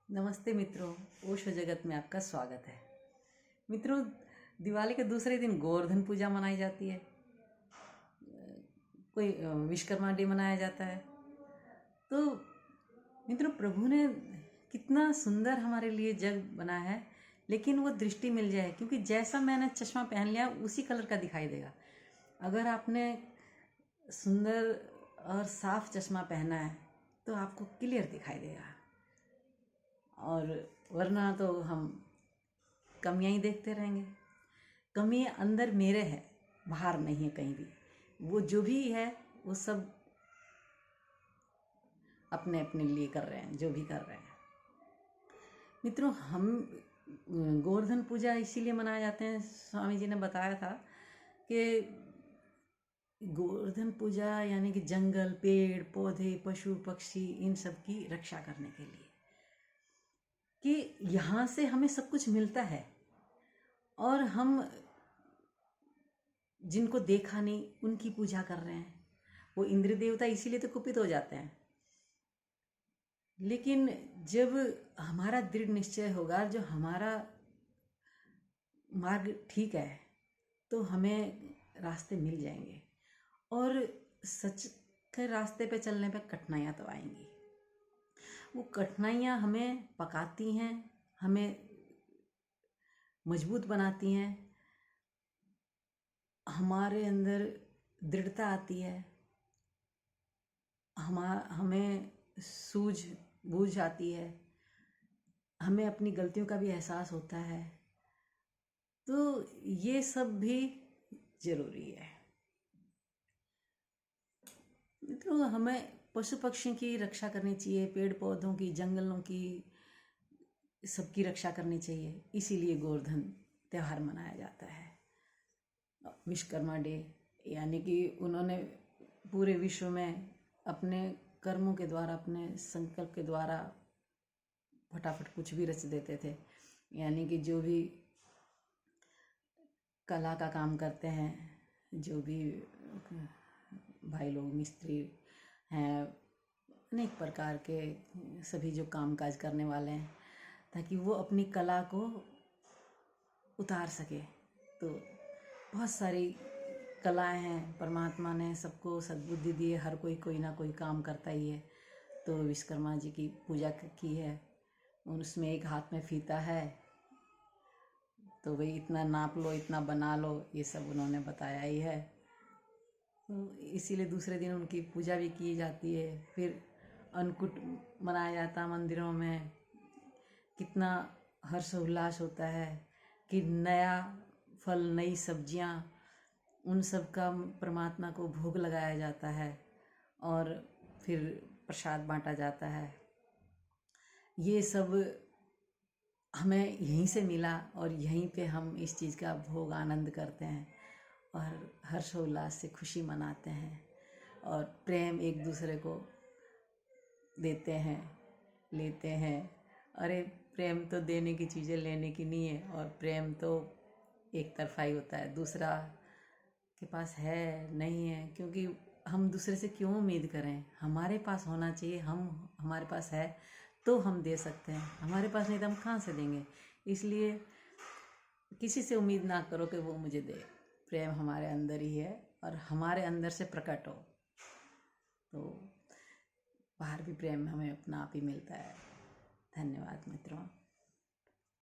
नमस्ते मित्रों, ओशो जगत में आपका स्वागत है। मित्रों, दिवाली के दूसरे दिन गोवर्धन पूजा मनाई जाती है। कोई विश्वकर्मा डे मनाया जाता है। तो मित्रों, प्रभु ने कितना सुंदर हमारे लिए जग बनाया है, लेकिन वो दृष्टि मिल जाए, क्योंकि जैसा मैंने चश्मा पहन लिया उसी कलर का दिखाई देगा। अगर आपने सुंदर और साफ चश्मा पहना है तो आपको क्लियर दिखाई देगा, और वरना तो हम कमियां ही देखते रहेंगे। कमी अंदर मेरे है, बाहर नहीं है कहीं भी। वो जो भी है वो सब अपने अपने लिए कर रहे हैं, जो भी कर रहे हैं। मित्रों, हम गोवर्धन पूजा इसीलिए मनाए जाते हैं, स्वामी जी ने बताया था कि गोवर्धन पूजा यानी कि जंगल, पेड़ पौधे, पशु पक्षी, इन सब की रक्षा करने के लिए, कि यहाँ से हमें सब कुछ मिलता है और हम जिनको देखा नहीं उनकी पूजा कर रहे हैं। वो इंद्र देवता इसीलिए तो कुपित हो जाते हैं। लेकिन जब हमारा दृढ़ निश्चय होगा, जो हमारा मार्ग ठीक है, तो हमें रास्ते मिल जाएंगे। और सच के रास्ते पे चलने पे कठिनाइयाँ तो आएंगी। वो कठिनाइयाँ हमें पकाती हैं, हमें मजबूत बनाती हैं, हमारे अंदर दृढ़ता आती है, हमें सूझ बूझ आती है, हमें अपनी गलतियों का भी एहसास होता है। तो ये सब भी जरूरी है। मित्रों, हमें पशु पक्षियों की रक्षा करनी चाहिए, पेड़ पौधों की, जंगलों की, सबकी रक्षा करनी चाहिए। इसीलिए गोवर्धन त्यौहार मनाया जाता है, विश्वकर्मा डे। यानी कि उन्होंने पूरे विश्व में अपने कर्मों के द्वारा, अपने संकल्प के द्वारा फटाफट कुछ भी रच देते थे। यानी कि जो भी कला का काम करते हैं, जो भी भाई लोग मिस्त्री हैं, अनेक प्रकार के सभी जो काम काज करने वाले हैं, ताकि वो अपनी कला को उतार सके। तो बहुत सारी कलाएं हैं, परमात्मा ने सबको सद्बुद्धि दी है, हर कोई ना कोई काम करता ही है। तो विश्वकर्मा जी की पूजा की है, उसमें एक हाथ में फीता है, तो भाई इतना नाप लो, इतना बना लो, ये सब उन्होंने बताया ही है। तो इसीलिए दूसरे दिन उनकी पूजा भी की जाती है। फिर अन्नकूट मनाया जाता है मंदिरों में। कितना हर्ष उल्लास होता है कि नया फल, नई सब्जियां, उन सब का परमात्मा को भोग लगाया जाता है और फिर प्रसाद बांटा जाता है। ये सब हमें यहीं से मिला और यहीं पे हम इस चीज़ का भोग आनंद करते हैं और हर्षोल्लास से खुशी मनाते हैं और प्रेम एक दूसरे को देते हैं, लेते हैं। अरे, प्रेम तो देने की चीज़ें लेने की नहीं है, और प्रेम तो एक तरफा ही होता है, दूसरा के पास है नहीं है। क्योंकि हम दूसरे से क्यों उम्मीद करें? हमारे पास होना चाहिए। हमारे पास है तो हम दे सकते हैं, हमारे पास नहीं तो हम कहाँ से देंगे? इसलिए किसी से उम्मीद ना करो कि वो मुझे दे। प्रेम हमारे अंदर ही है और हमारे अंदर से प्रकट हो तो बाहर भी प्रेम हमें अपना आप ही मिलता है। धन्यवाद मित्रों।